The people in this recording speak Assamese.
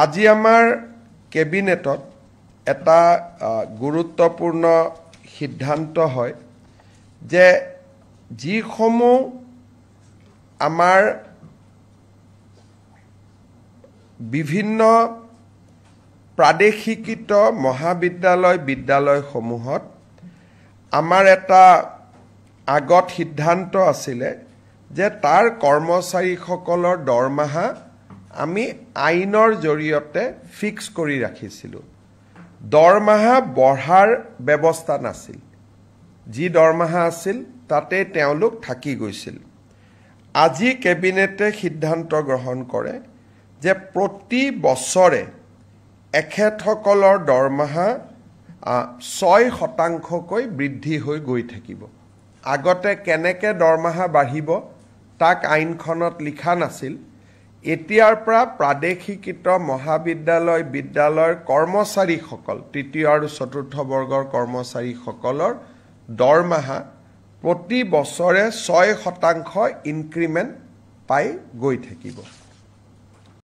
আজি আমাৰ কেবিনেটত এটা গুৰুত্বপূৰ্ণ সিদ্ধান্ত হয় যে যিসমূহ আমাৰ বিভিন্ন প্ৰাদেশিকৃত বিদ্যালয়সমূহত আমাৰ এটা আগত সিদ্ধান্ত আছিলে যে তাৰ কৰ্মচাৰীসকলৰ দৰমহা আমি আইনৰ জৰিয়তে ফিক্স কৰি ৰাখিছিলোঁ। দৰমহা বঢ়াৰ ব্যৱস্থা নাছিল। যি দৰমহা আছিল তাতে তেওঁলোক থাকি গৈছিল। আজি কেবিনেটে সিদ্ধান্ত গ্ৰহণ কৰে যে প্ৰতি বছৰে এখেতসকলৰ দৰমহা 6% বৃদ্ধি হৈ গৈ থাকিব। আগতে কেনেকে দৰমহা বাঢ়িব তাক আইনখনত লিখা নাছিল। এতিয়াৰ পৰা প্ৰাদেশিকৃত বিদ্যালয়ৰ কৰ্মচাৰীসকল তৃতীয় আৰু চতুৰ্থ বৰ্গৰ কৰ্মচাৰীসকলৰ দৰমহা প্ৰতি বছৰে 6% ইনক্ৰিমেণ্ট পাই গৈ থাকিব।